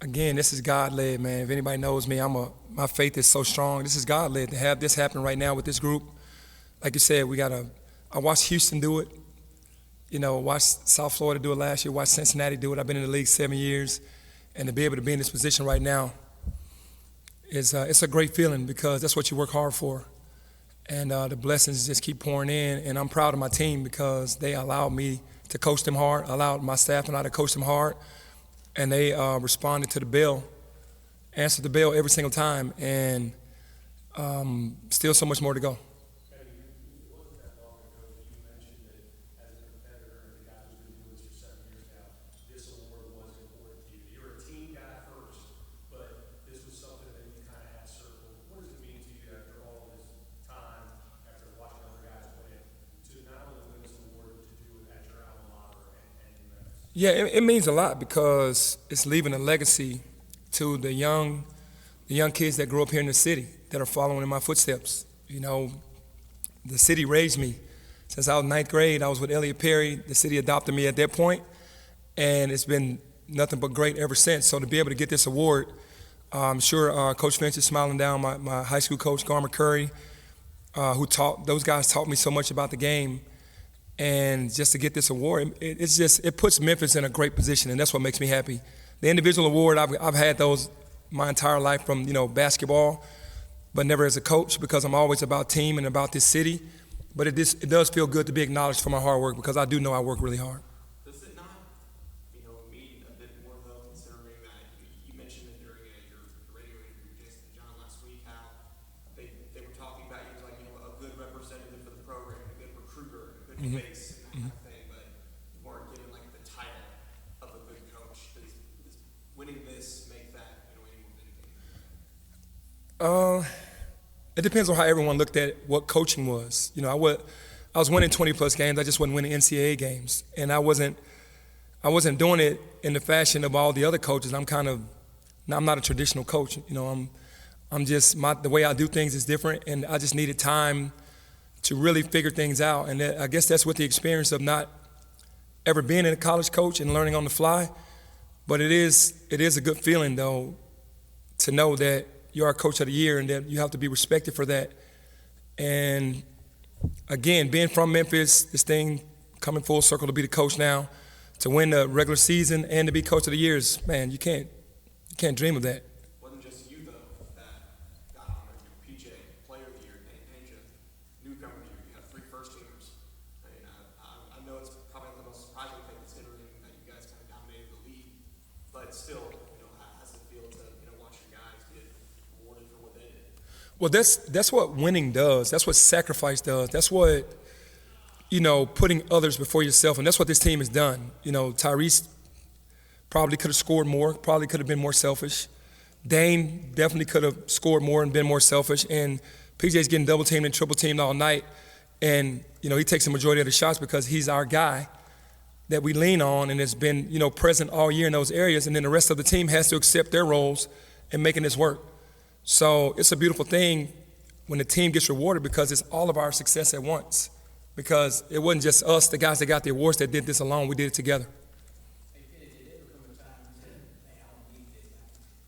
Again, this is God-led, man. If anybody knows me, my faith is so strong. This is God-led to have this happen right now with this group. Like you said, I watched Houston do it. Watched South Florida do it last year, watched Cincinnati do it. I've been in the league 7 years. And to be able to be in this position right now it's a great feeling because that's what you work hard for. And the blessings just keep pouring in. And I'm proud of my team because they allowed me to coach them hard, allowed my staff and I to coach them hard. And they responded to the bell, answered the bell every single time, and still so much more to go. Penny, it wasn't that long ago that you mentioned that as a competitor and the guy who's been doing this for 7 years now, this award was important to you. You're a team guy first, but this was something that you kind of had circled. What does it mean to you after all this time, after watching other guys win, to not only win this award, but to do it at your alma mater and Memphis? Yeah, it means a lot because it's leaving a legacy to the young kids that grew up here in the city that are following in my footsteps. The city raised me. Since I was ninth grade, I was with Elliot Perry. The city adopted me at that point, and it's been nothing but great ever since. So to be able to get this award, I'm sure Coach Finch is smiling down, my high school coach, Garmer Curry, those guys taught me so much about the game. And just to get this award, it puts Memphis in a great position, and that's what makes me happy. The individual award, I've had those my entire life from basketball, but never as a coach because I'm always about team and about this city. But it does feel good to be acknowledged for my hard work because I do know I work really hard. Does it not, mean a bit more though, considering that you mentioned it during your radio interview with Jason and John last week, how they were talking about you as like a good representative for the program, a good recruiter, a good face, and that kind of thing, but you weren't given like the title of a good coach. Does winning this make that any more vindicated? It depends on how everyone looked at what coaching was. I was winning 20-plus games. I just wasn't winning NCAA games, and I wasn't doing it in the fashion of all the other coaches. I'm not a traditional coach. I'm just the way I do things is different, and I just needed time to really figure things out. And I guess that's with the experience of not ever being a college coach and learning on the fly. But it is a good feeling though to know that you are coach of the year and that you have to be respected for that. And again, being from Memphis, this thing coming full circle to be the coach now, to win the regular season and to be coach of the year is, man, you can't dream of that. It wasn't just you though that got honored. PJ, Player of the Year, Penny, newcomer of the year. You have 3 first teamers. I know it's probably the most surprising thing considering that you guys kind of dominated the league, but still, how does it feel to watch your guys get awarded for what they did? Well, that's what winning does. That's what sacrifice does. That's what, putting others before yourself. And that's what this team has done. Tyrese probably could have scored more, probably could have been more selfish. Dane definitely could have scored more and been more selfish. And PJ's getting double teamed and triple teamed all night. And, he takes the majority of the shots because he's our guy that we lean on and has been, present all year in those areas. And then the rest of the team has to accept their roles in making this work. So it's a beautiful thing when the team gets rewarded because it's all of our success at once. Because it wasn't just us, the guys that got the awards, that did this alone. We did it together. Hey, Penny, did it ever come a time you said, man, I don't need this.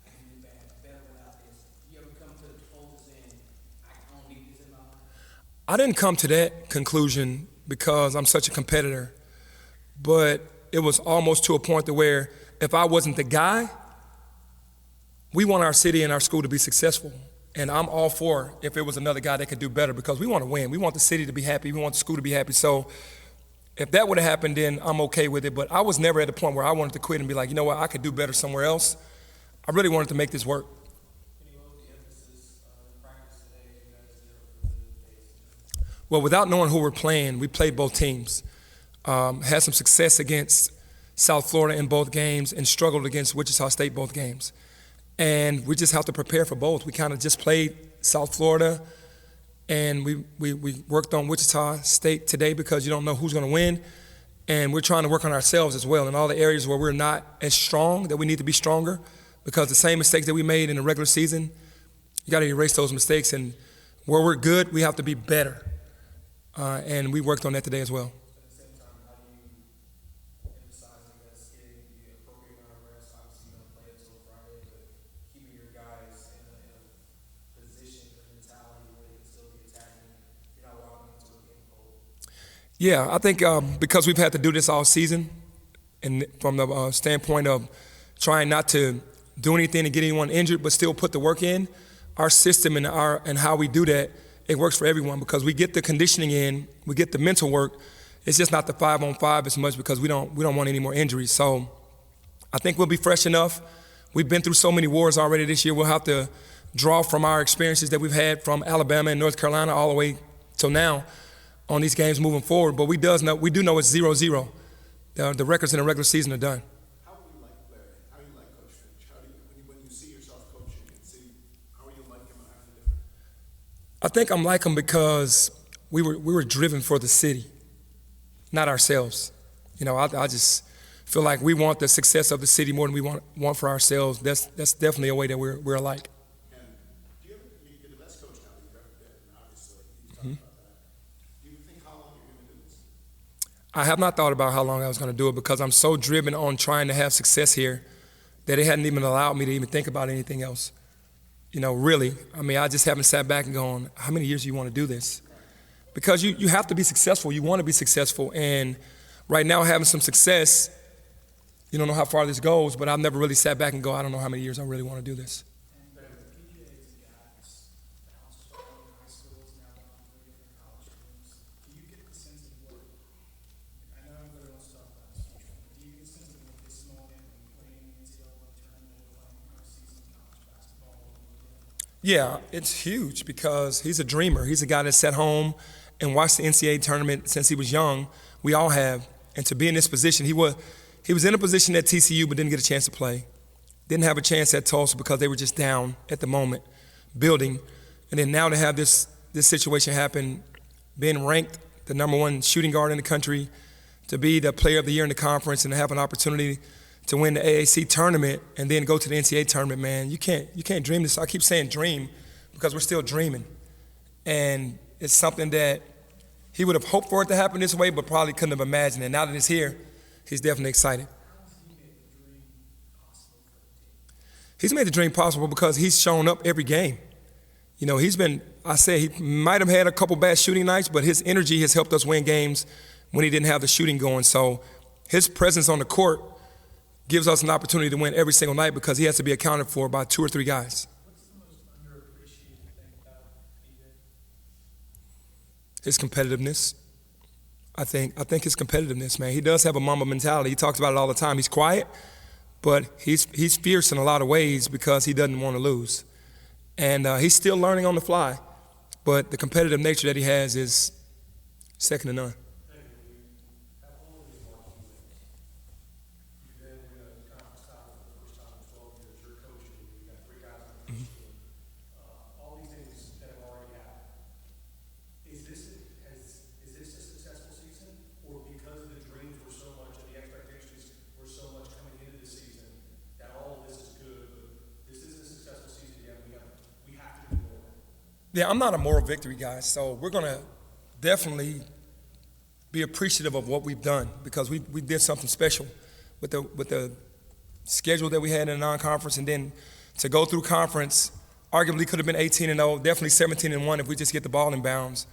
I can do better without this. You ever come to the close saying, I don't need this in my life? I didn't come to that conclusion because I'm such a competitor. But it was almost to a point to where if I wasn't the guy, we want our city and our school to be successful. And I'm all for if it was another guy that could do better because we want to win. We want the city to be happy. We want the school to be happy. So if that would have happened, then I'm okay with it. But I was never at the point where I wanted to quit and be like, you know what, I could do better somewhere else. I really wanted to make this work. What was the emphasis in practice today as you guys did over the days? Well, without knowing who we're playing, we played both teams. Had some success against South Florida in both games and struggled against Wichita State both games. And we just have to prepare for both. We kind of just played South Florida, and we worked on Wichita State today because you don't know who's going to win. And we're trying to work on ourselves as well in all the areas where we're not as strong, that we need to be stronger, because the same mistakes that we made in the regular season, you got to erase those mistakes. And where we're good, we have to be better. And we worked on that today as well. At the same time, how do you emphasize, I guess, getting the appropriate amount of rest? Obviously, you're going to play until Friday. Yeah, I think because we've had to do this all season, and from the standpoint of trying not to do anything to get anyone injured, but still put the work in, our system and how we do that, it works for everyone because we get the conditioning in, we get the mental work. It's just not the 5-on-5 as much because we don't want any more injuries. So I think we'll be fresh enough. We've been through so many wars already this year. We'll have to draw from our experiences that we've had from Alabama and North Carolina all the way till now on these games moving forward. But we do know it's 0-0. The records in the regular season are done. How do you like Larry? How do you like Coach Finch? When you see yourself coaching and see how you like him and how you different? I think I'm like him because we were driven for the city, not ourselves. You know, I just feel like we want the success of the city more than we want for ourselves. That's definitely a way that we're alike. And you're the best coach now that you've ever been, obviously. You talked about that. Do you think how long you're going to do this? I have not thought about how long I was going to do it because I'm so driven on trying to have success here that it hadn't even allowed me to even think about anything else. You know, really. I mean, I just haven't sat back and gone, how many years do you want to do this? Because you have to be successful. You want to be successful. And right now, having some success, you don't know how far this goes, but I've never really sat back and go, I don't know how many years I really want to do this. Yeah, it's huge because he's a dreamer. He's a guy that sat home and watched the NCAA tournament since he was young. We all have. And to be in this position, he was in a position at TCU but didn't get a chance to play. Didn't have a chance at Tulsa because they were just down at the moment, building. And then now to have this situation happen, being ranked the #1 shooting guard in the country, to be the player of the year in the conference and to have an opportunity to win the AAC Tournament and then go to the NCAA Tournament, man, you can't dream this. I keep saying dream because we're still dreaming. And it's something that he would have hoped for it to happen this way, but probably couldn't have imagined it. Now that it's here, he's definitely excited. He's made the dream possible because he's shown up every game. You know, he might have had a couple bad shooting nights, but his energy has helped us win games when he didn't have the shooting going. So his presence on the court gives us an opportunity to win every single night because he has to be accounted for by 2 or 3 guys. What's the most underappreciated thing about DJ? His competitiveness. I think his competitiveness, man. He does have a Mamba mentality. He talks about it all the time. He's quiet, but he's fierce in a lot of ways because he doesn't want to lose. And he's still learning on the fly, but the competitive nature that he has is second to none. Yeah, I'm not a moral victory guy, so we're going to definitely be appreciative of what we've done because we did something special with the schedule that we had in the non-conference, and then to go through conference, arguably could have been 18-0, definitely 17-1 if we just get the ball in bounds.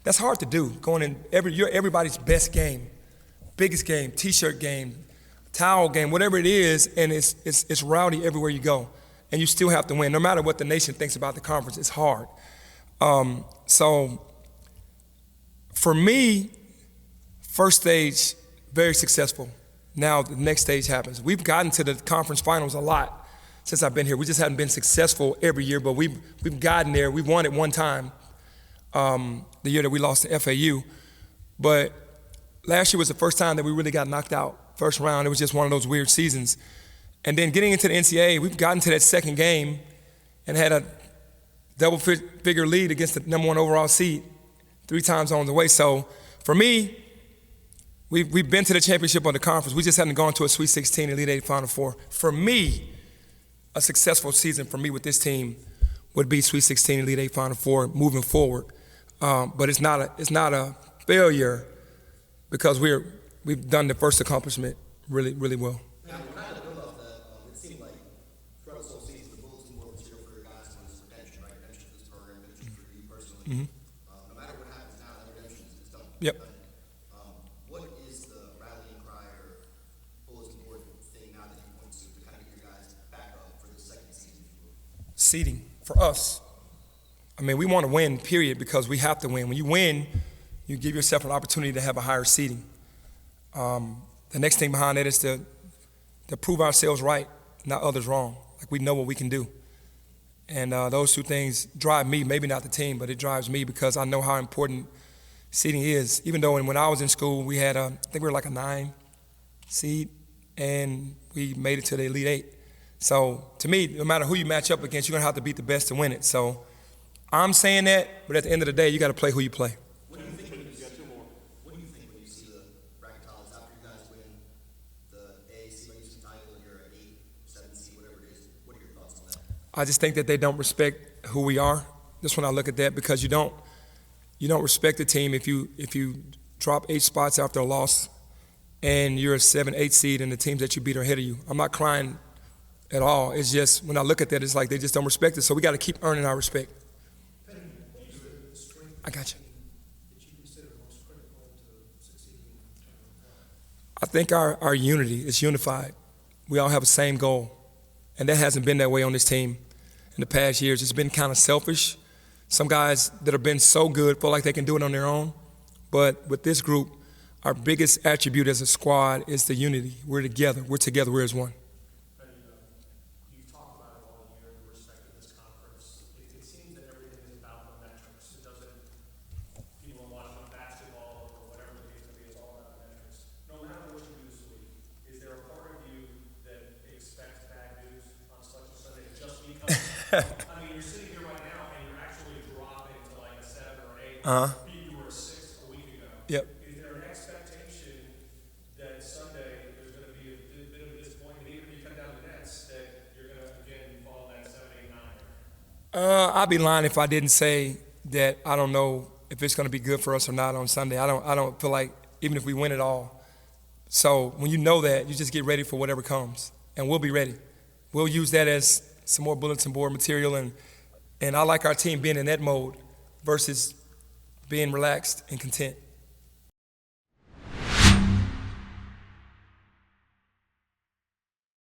That's hard to do, going in everybody's best game, biggest game, T-shirt game, towel game, whatever it is, and it's rowdy everywhere you go, and you still have to win. No matter what the nation thinks about the conference, it's hard. So for me, first stage, very successful. Now the next stage happens. We've gotten to the conference finals a lot since I've been here. We just haven't been successful every year, but we've gotten there. We've won it one time, the year that we lost to FAU. But last year was the first time that we really got knocked out. First round, it was just one of those weird seasons. And then getting into the NCAA, we've gotten to that second game and had a double-figure lead against the #1 overall seed 3 times on the way. So for me, we've been to the championship of the conference. We just haven't gone to a Sweet 16, Elite 8, Final Four. For me, a successful season for me with this team would be Sweet 16, Elite 8, Final Four moving forward. But it's not a failure because we've done the first accomplishment really, really well. No matter what happens now, that redemption is done. Yep. seeding for us. I mean, we want to win, period, because we have to win. When you win, you give yourself an opportunity to have a higher seeding. The next thing behind that is to prove ourselves right, not others wrong. Like we know what we can do. And those two things drive me, maybe not the team, but it drives me because I know how important seeding is. Even though when I was in school, we had, I think we were like a 9 seed, and we made it to the Elite 8. So to me, no matter who you match up against, you're going to have to beat the best to win it. So I'm saying that, but at the end of the day, you got to play who you play. What do you think when you see the bracket titles after you guys win the AAC Memphis title and you're at 8, 7 seed, whatever it is? What are your thoughts on that? I just think that they don't respect who we are. That's when I look at that, because you don't respect the team if you drop 8 spots after a loss and you're a 7, 8 seed and the teams that you beat are ahead of you. I'm not crying at all. It's just when I look at that, it's like they just don't respect it. So we got to keep earning our respect. I got you. I think our unity is unified. We all have the same goal. And that hasn't been that way on this team in the past years. It's been kind of selfish. Some guys that have been so good feel like they can do it on their own. But with this group, our biggest attribute as a squad is the unity. We're together. We're together. We're as one. You've talked about it all year with respect to this conference. It seems that everything is about the metrics. It doesn't, people watching basketball or whatever the case may be, it's all about the metrics. No matter what you do this week, is there a part of you that expects bad news on Selection Sunday just because? I mean, you're sitting here right now and you're actually dropping to like a 7 or 8. You were a 6 a week ago. Yep. Is there an expectation that Sunday there's going to be a bit of a disappointment, even if you come down to the Nets, that you're going to again fall in that 7, 8, 9 area? I'd be lying if I didn't say that I don't know if it's going to be good for us or not on Sunday. I don't feel like even if we win it all. So when you know that, you just get ready for whatever comes, and we'll be ready. We'll use that as some more bulletin board material, and I like our team being in that mode versus being relaxed and content.